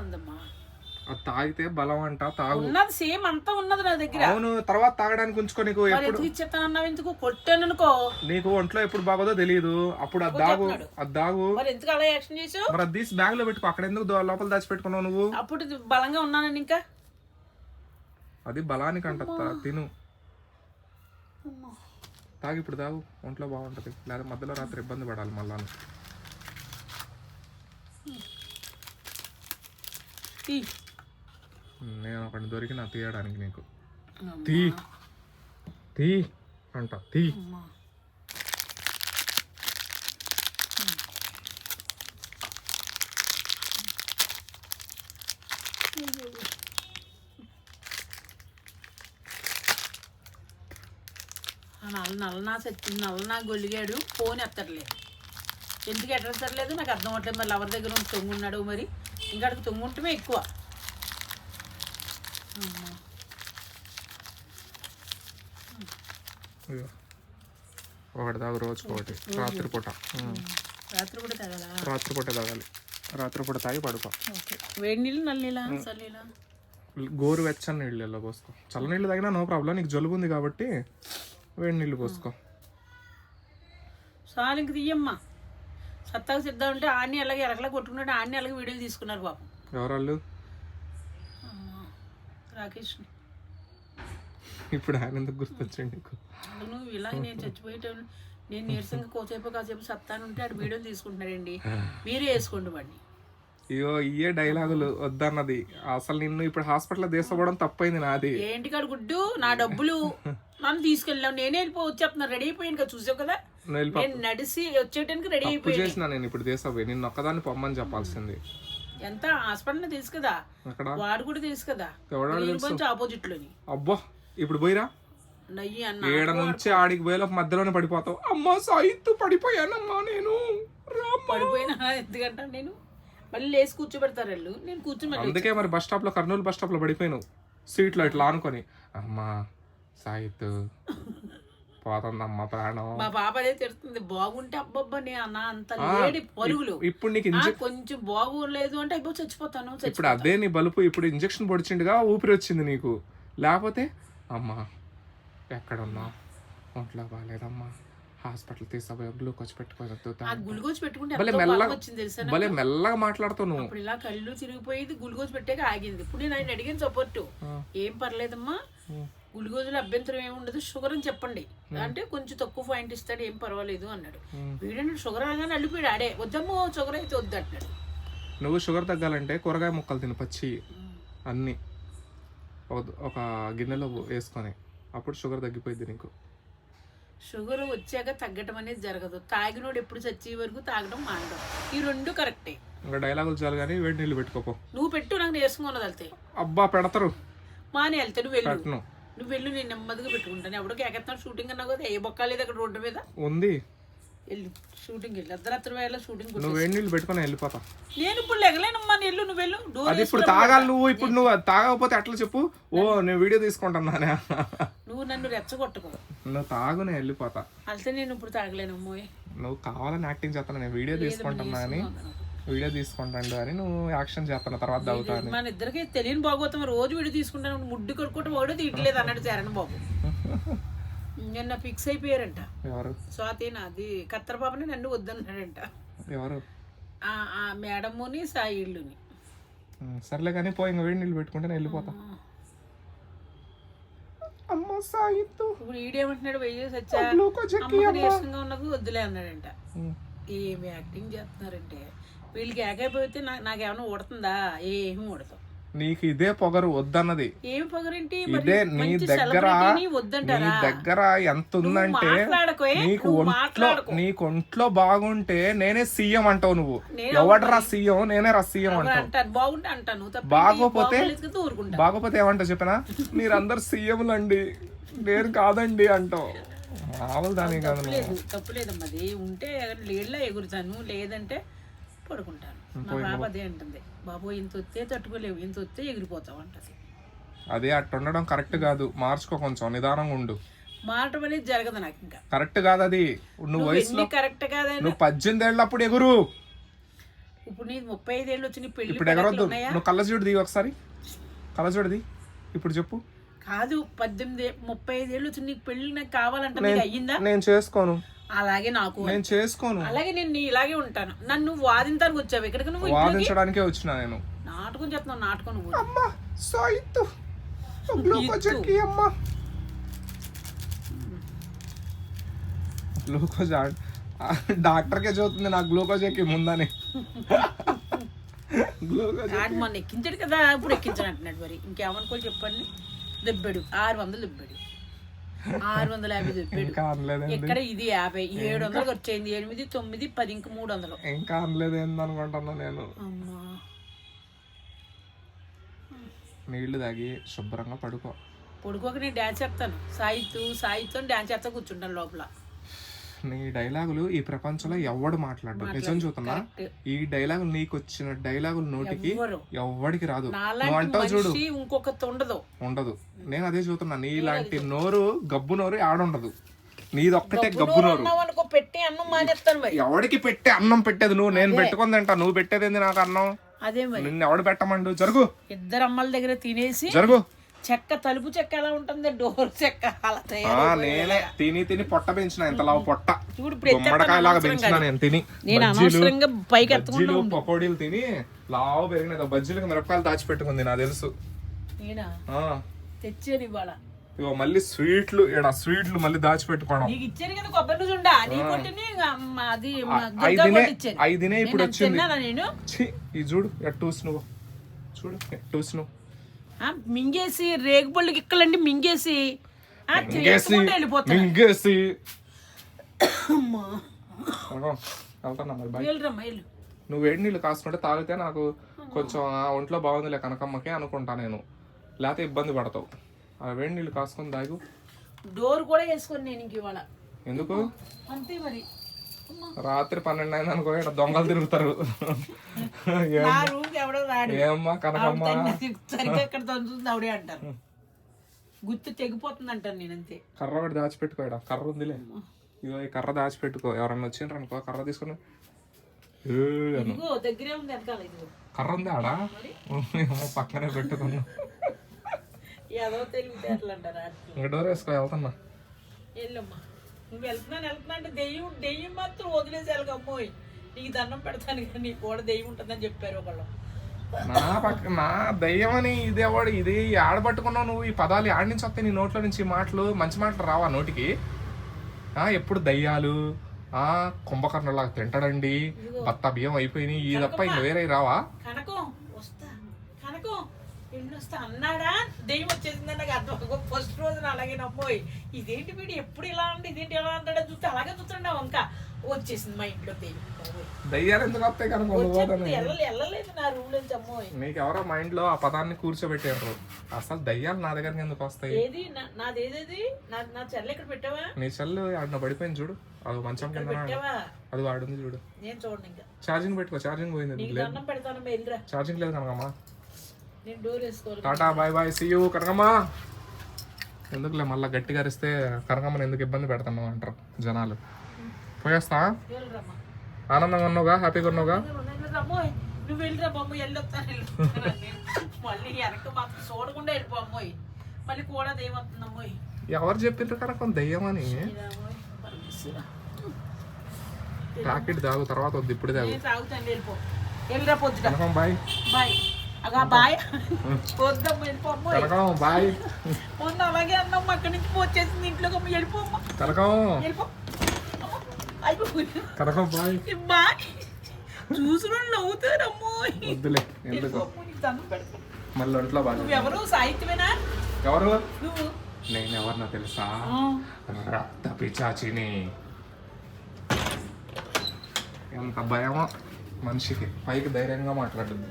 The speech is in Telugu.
ఉందమ్మా. అది తాగితే బలం అంట, తాగు. ఉన్నది సేమ్ అంతా ఉన్నది నా దగ్గర. అవును, తర్వాత తాగడానికి ఉంచుకో. నీకు ఎప్పుడు ఇచ్చేస్తానన్నావు ఎందుకు? కొట్టాను అనుకో, నీకు ఒంట్లో ఎప్పుడు బాగోదో తెలియదు. అప్పుడు అది దాగు. మరి ఎందుకు అలా యాక్షన్ చేసావు? మరి అది తీసి బ్యాగ్ లో పెట్టుకో. అక్కడ ఎందుకు లోపల దాచిపెట్టుకున్నావు నువ్వు? అప్పుడు బలంగా ఉన్నానని ఇంకా. అది బలానికి అంట, తిను. తాగి ఇప్పుడు తాగు, ఒంట్లో బాగుంటది. లేదా మధ్యలో రాత్రి ఇబ్బంది పడాలి మళ్ళా. నేను ఒకటి దొరికినా తీయడానికి నీకు. తీ తీ అంట, తీ. నల్లనా గొల్లిగాడు, ఫోన్ ఎత్తట్లేదు. ఎందుకు ఎట్టలేదు నాకు అర్థం అవట్లేదు. మరి ఎవరి దగ్గర ఉండి తొంగున్నాడు, మరి ఇంకాడికి తొంగుంటమే ఎక్కువ. ఒకటి తాగు, రోజుకి ఒకటి. రాత్రిపూట తాగాలా? రాత్రిపూట తాగాలి. రాత్రిపూట తాగి పడుకో. వేడి నీళ్ళు, నల్ల నీళ్ళ, చల్ల నీళ్ళ? గోరు వెచ్చని నీళ్ళు పోసుకో. చల్ల నీళ్ళు తాగినా నో ప్రాబ్లం. నీకు జలుబు ఉంది కాబట్టి వేడి నీళ్ళు పోసుకో. చాలు ఇంక తీయమ్మా. సత్తాకు సిద్ధం ఉంటే ఆన్ని అలాగే ఎలకలా కొట్టుకున్నాడు. ఆన్ని అలాగే వీడియోలు తీసుకున్నారు పాపం. ఎవరాళ్ళు? రాకేష్. ఇప్పుడు ఆయన ఎందుకు గుర్తొచ్చండి నీకు? నువ్వు ఇలాగ నేను చచ్చిపోయేటప్పుడు నేను నీరసంగా కాసేపు సత్తాను ఉంటే ఆడు వీడియోలు తీసుకుంటున్నాడండి. మీరే వేసుకోండి వాడిని. అయ్యో, ఇయే డైలాగులు వద్దన్నది. అసలు నిన్ను ఇప్పుడు హాస్పిటల్లో తీసుకోవడం తప్పైంది నాది. ఏంటి కాడు గుడ్డు, నా డబ్బులు నన్ను తీసుకెళ్ళావు. నేనే వెళ్ళిపోతున్నా. రెడీ అయిపోయాను కదా, చూసావు కదా. నేను నడిసి వచ్చేటానికి రెడీ అయిపోయి చేసిన. నేను ఇప్పుడు తీసుకోపోయి నిన్ను ఒక్కదాన్ని పొమ్మని చెప్పాల్సింది. ఎంత హాస్పిటల్ తెలుసు కదా, వాడు కూడా తెలుసు కదా, ఆపోజిట్ లోని. అబ్బా, ఇప్పుడు పోయిరా. ఏడ నుంచి ఆడికి పోయేలోపు మధ్యలోనే పడిపోతావు. అమ్మా సాయిత్తు పడిపోయానమ్మా నేను. పడిపోయినా ఎందుకంటే నేను మళ్ళీ లేసి కూర్చోబెడతారు వాళ్ళు. నేను కూర్చొని అందుకే మరి బస్ స్టాప్ లో, కర్నూలు బస్ స్టాప్ లో పడిపోయాను. సీట్ లో ఇట్లా ఆనుకొని. అమ్మా సాయిత్తు పోతుందమ్మా ప్రాణం. మా పాప అదే తిడుతుంది. బాగుంటే అబ్బబ్బా నే అన్న అంత లేడి పరుగులు. ఇప్పుడు నీకు కొంచెం బాగోలేదు అంటే అయిపో చచ్చిపోతాను. ఇప్పుడు అదే నీ బలుపు. ఇప్పుడు ఇంజక్షన్ పొడిచిండుగా ఊపిరి వచ్చింది నీకు. లేకపోతే అమ్మా ఎక్కడున్నా, ఒంట్లో బాగాలేదమ్మా, హాస్పిటల్ తీసుకుపోయి గ్లూకోజ్ పెట్టుకోవచ్చు. భలే మెల్లగా మాట్లాడుతావు నువ్వు. ఇప్పుడు ఇలా కళ్ళు తిరిగిపోయేది గ్లూకోజ్ పెట్టాక ఆగింది. ఇప్పుడు నేను ఆయన అడిగిన సపోర్ట్, ఏం పర్లేదమ్మా, గ్లూకోజ్లో అభ్యంతరం ఏమి ఉండదు, షుగర్ అని చెప్పండి అంటే కొంచెం తక్కువ పాయింట్ ఇస్తాడు, ఏం పర్వాలేదు అన్నాడు. వీడంటే షుగర్ అనగానే అల్లిపోయాడు. ఆడే వద్దమ్మో షుగర్ అయితే వద్దు అంటున్నాడు. నువ్వు షుగర్ తగ్గాలంటే కూరగాయ ముక్కలు తిను, పచ్చి అన్ని ఒక గిన్నెలో వేసుకొని, అప్పుడు షుగర్ తగ్గిపోయింది నీకు. షుగర్ వచ్చాక తగ్గటం అనేది జరగదు. తాగినోడు ఎప్పుడు చచ్చే వరకు తాగడం మానడం, ఈ రెండు కరెక్టే. ఇంకా డైలాగులు చాలు కానీ వేడి నీళ్ళు పెట్టుకోపో. నువ్వు పెట్టు, నాకు నేర్చుకున్నది వెళ్తే. అబ్బా పెడతారు. మానే వెళ్తే నువ్వు వెళ్ళు, నువ్వు వెళ్ళు, నేను నెమ్మదిగా పెట్టుకుంటాను. ఎవరికి ఎక్కడతాను షూటింగ్ అన్నావు కదా, ఏ బొక్క లేదు అక్కడ రోడ్డు మీద ఉంది. వెళ్ళి షూటింగ్ వెళ్ళి అర్ధరాత్రి వేళ షూటింగ్. నువ్వు వేడి నీళ్ళు పెట్టుకుని వెళ్ళిపోతా. నేను ఇప్పుడు లెగలేనమ్మా, వెళ్ళు, నువ్వు వెళ్ళు. అది ఇప్పుడు తాగాలి నువ్వు. ఇప్పుడు నువ్వు తాగకపోతే ఎట్లా చెప్పు? ఓ నేను వీడియో తీసుకుంటున్నానే. నువ్వు నన్ను రెచ్చగొట్టుకో. నువ్వు తాగు, నేను వెళ్ళిపోతా. అయితే నేను ఇప్పుడు తాగలేనమ్మో. నువ్వు కావాలని యాక్టింగ్ చేస్తాను, నేను వీడియో తీసుకుంటున్నా అని. వీడియో తీసుకుంటాను అని నువ్వు యాక్షన్ చేస్తాను, తర్వాత తాగుతాను. మన ఇద్దరికి తెలియని బాగోతాం. రోజు వీడియో తీసుకుంటాను. ముడ్డు కొట్టుకుంటే వాడు తీయట్లేదు అన్నాడు చరణ్ బాబు. నిన్న ఫిక్స్ అయిపోయారంట. ఎవరు? స్వాతి నాది కత్తర బాబుని నన్ను వద్దన్నాడంట. ఎవరు? మేడముని సాయి ఇల్లుని. సర్లే కానీ పోయి ఇంకా వేడి నీళ్ళు పెట్టుకుంటే నేను వెళ్ళిపోతా. అమ్మ సాయిత్తు ఇప్పుడు ఈడేమంటున్నాడు, వెయ్యి సచ్చా నీరసంగా ఉన్నది వద్దులే అన్నాడంట. ఏమి యాక్టింగ్ చేస్తున్నారంటే వీళ్ళకి ఏకైపోతే నాకేమైనా ఊడుతుందా? ఏమి ఊడతాం. నీకు ఇదే పొగరు వద్దన్నది. ఏం పొగరేంటి? ఇదే నీ దగ్గర ఎంత ఉందంటే, నీకు ఒంట్లో బాగుంటే నేనే సీఎం అంటావు. నువ్వు ఎవడరా సీఎం? నేనే రా సీఎం అంటావు. బాగుంటే అంటాను, బాగోపోతే ఏమంటావు చెప్పనా? మీరందరు సీఎంలు అండి, నేను కాదండి అంటావు. మామూలు దాని కాదు. తప్పులేదమ్మా, అది ఉంటే నీళ్ళ ఎగురుతాను, లేదంటే పడుకుంటాను. మా బాబు అదే అంటుంది, బాబు ఇంత వస్తే తట్టుకోలేవు, ఇంత వస్తే ఎగిరిపోతావు అంటది. అదే అట్ట ఉండడం కరెక్ట్ కాదు. మార్చుకో, కొంచెం నిదానంగా ఉండు. మారటం అనేది జరగదు నాకు. ఇంకా కరెక్ట్ కాదు అది. నువ్వు వయసులో కరెక్ట్ కాదు. నువ్వు 18 ఏళ్ళప్పుడు ఎగురు. ఇప్పుడు నీ 35 ఏళ్ళు వచ్చి నీ పెళ్లి ఇప్పుడు ఎగరొద్దు, ఉన్నాయా? నువ్వు కళ్ళజోడు దిగి ఒకసారి, కళ్ళజోడు దిగి ఇప్పుడు చెప్పు. కాదు 35 ఏళ్ళు వచ్చి నీకు పెళ్లి నాకు కావాలంటే నీకు అయ్యిందా? నేను చేసుకోను. అలాగే నాకు నేను చేసుకోను. అలాగే నేను ఇలాగే ఉంటాను. నన్ను వాదించడానికి వచ్చావు ఇక్కడికి, నువ్వు వాదించడానికే వచ్చినా నేను. నాటకం చెప్తున్నావు, నాటకం నువ్వు. అమ్మా సాయితు గ్లూకోజ్ ఎక్కి అమ్మా, గ్లూకోజ్ డాక్టర్కే చదువుతుంది నాకు గ్లూకోజ్ ఎక్కి ముందని. గ్లూకోజ్ మొన్న ఎక్కించాడు కదా, ఇప్పుడు ఎక్కించాడు అంటున్నాడు. మరి ఇంకేమనుకోవాలి చెప్పండి. దెబ్బాడు 600 దెబ్బాడు, 650 దెబ్బాడు. ఇంకా అనలేదండి, ఇక్కడ ఇది 50, 700 ఖర్చు అయింది. 8, 9, 10, ఇంక 300. ఇంకా అనలేదు ఏందనుకుంటున్నా నేను. అమ్మా నీళ్లు తాగి శుభ్రంగా పడుకో. పొడుకోక నేను డ్యాన్స్ చేస్తాను. సాయితో డ్యాన్స్ చేస్తా కూర్చుంటాను లోపల. నీ డైలాగులు ఈ ప్రపంచంలో ఎవడు మాట్లాడు, నిజం చూస్తున్నా. ఈ డైలాగులు నీకు వచ్చిన డైలాగులు నోటికి ఎవడికి రాదు. నువ్వు అంటావు చూడు, ఇంకొకటి ఉండదు. నేను అదే చూస్తున్నా. నీలాంటి నోరు గబ్బు నోరు ఆడుండదు, నీదొక్కటే గబ్బు నోరు. పెట్టి అన్నం మానేస్తాను. ఎవడికి పెట్టే అన్నం పెట్టేది నువ్వు, నేను పెట్టుకుంది అంట. నువ్వు పెట్టేది నాకు అన్నం. అదే మరి నిన్ను ఎవడు పెట్టమండు. జరుగు. ఇద్దరు అమ్మల దగ్గర తినేసి జరుగు. చెక్క తలుపు చెక్క ఎలా ఉంటుంది, డోర్ చెక్క అలా నేనే తిని పొట్ట పెంచిన, ఎంత లావు పొట్ట, చూడు. గుమ్మడికాయలాగా పెంచిన నేను తిని. నేను అనవసరంగా పైకి బజ్జీలు పకోడీలు తిని లావు పెరిగిన. బజ్జీలకు మిరపకాయలు దాచిపెట్టుకుంది నాకు తెలుసు. తెచ్చాను ఇవాళ. ఇగో మళ్ళీ స్వీట్లు మళ్ళీ దాచిపెట్టుకోవడం. నీకు ఇచ్చాను కదా కొబ్బరి నువ్వు ఉండా, నీ కొట్టిని అది ఐదునే ఇప్పుడు వచ్చింది. నేను ఇది చూడు ఎట్టూసి నువ్వు, చూడు ఎట్టూసి నువ్వు మింగేసి రేగుపళ్ళు గిక్కలండి మింగేసి మింగేసి వెళ్తున్నా మరి బాయ్. నువ్వు వేడి నీళ్ళు కాసుకుంటే తాగితే నాకు కొంచెం ఒంట్లో బాగుందిలే కనకమ్మకి అనుకుంటా నేను, లేకపోతే ఇబ్బంది పడతావు. ఆ వేడి నీళ్ళు కాసుకొని తాగు. డోర్ కూడా వేసుకొని నేను ఇంక ఇవాళ. ఎందుకు? అంతే మరి. రాత్రి 12 అయింది అనుకో, ఇక్కడ దొంగలు తిరుగుతారు. ఏమ్మా కనకమ్మ సరిగ్గా ఇక్కడ ఆవిడే అంటారు, గుర్తు తెగిపోతుంది అంటారు. నేను అంతే. కర్ర ఒకటి దాచిపెట్టుకో, ఇక్కడ కర్ర ఉందిలే. ఇగో ఈ కర్ర దాచిపెట్టుకో, ఎవరన్నా వచ్చిండ్రు అనుకో కర్ర తీసుకుని దగ్గరే ఉంది వెనకాల. కర్ర ఉంది ఆడా, పక్కనే పెట్టుకున్నా. ఏదో తెలివితేటలు అంటారా. ఇంకా డోర్ వేసుకో, వెళ్తున్నా. వెళ్ళమ్మా, నువ్వు వెళ్తున్నా అంటే దెయ్యం మాత్రం వదిలేసి వెళ్ళకమ్మోయ్. నీకు దండం పెడతాను కానీ నీకు కూడా దెయ్యం ఉంటుందని చెప్పారు ఒకళ్ళు. నా దయ్యం అని ఇదేవాడు, ఇది ఆడబట్టుకున్నావు నువ్వు. ఈ పదాలు ఆడి నుంచి వస్తాయి నీ నోట్లో నుంచి. మాటలు మంచి మాటలు రావా నోటికి? ఎప్పుడు దయ్యాలు, కుంభకర్ణలాగా తింటాడండి, బత్త బియ్యం అయిపోయినాయి, ఈ తప్ప ఇంక వేరే రావా? కనకం ఇల్లు వస్తా అన్నాడా, దెయ్యం వచ్చేసిందని నాకు అర్థం. ఫస్ట్ రోజున అలాగే నమ్మోయి. ఇదేంటి వీడు ఎప్పుడు ఇలా అంటే ఇదేంటి ఎలా అంటాడో చూస్తే అలాగే చూస్తున్నావు. ఇంకా వచ్చేసింది మా ఇంట్లో దెయ్యం. దయ్యాలు ఎందుకు వస్తాయి కనుక? వెళ్ళలేదు నా రూమ్ నుంచి. అమ్మోయి నీకెవరో మైండ్ లో ఆ పదాన్ని కూర్చోబెట్టారు. అసలు దయ్యాలు నా దగ్గరికి ఎందుకు వస్తాయి? ఏది నాదేది నా చెల్లి ఇక్కడ పెట్టావా? నీ చెల్లు ఆడిన పడిపోయింది చూడు, అది మంచం కింద అది వాడుంది చూడు. నేను చూడండి. ఇంకా ఛార్జింగ్ పెట్టుకో, ఛార్జింగ్ పోయింది. ఛార్జింగ్ లేదు కనకమ్మా. నేను డోర్ వేసుకోవాలి. Tata bye bye, see you కనకమ్మా. ఎందుకులే మళ్ళీ గట్టిగా అరిస్తే కనకమ్మని ఎందుకు ఇబ్బంది పెడతాను అంటారు జనాలు. పోయేస్తా. ఆనందంగా ఉన్నావుగా, హ్యాపీగా ఉన్నావుగా? నువ్వు వెళ్ళిరా బొమ్మ, వెళ్ళొస్తాను. మళ్ళీ వెనక మాత్రం చూడకుండా వెళ్ళిపోమ్మోయ్. మళ్ళీ కూడా దెయ్యం అమ్మోయ్. ఎవరు చెప్పిండ్రు కనకం దెయ్యం అని? ప్యాకెట్ తాగు, తర్వాత వద్దు, ఇప్పుడు తాగు. తాగుతాను, వెళ్ళిపో. వెళ్ళిరా పొద్దుట. కనకం బాయ్ బాయ్. బాయ్ వద్దమ్మ, వెళ్ళిపోమ్మా. కనకం బాయ్. మొన్న అలాగే అన్నమ్మ, అక్కడి నుంచి వచ్చేసింది ఇంట్లోకి. అమ్మ వెళ్ళిపోమ్మా. కనకం వెళ్ళిపో. కనకం బాయ్. బాయ్. చూసిన నవ్వుతారమ్మో. వద్దులే, ఎందుకు మళ్ళీ ఒంట్లో బాగా. ఎవరు సాహిత్యమేనా? ఎవరు? నువ్వు. నేను ఎవరినో తెలుసా? రక్త పిచాచిని. ఎంత భయమో మనిషికి, పైకి ధైర్యంగా మాట్లాడుద్ది.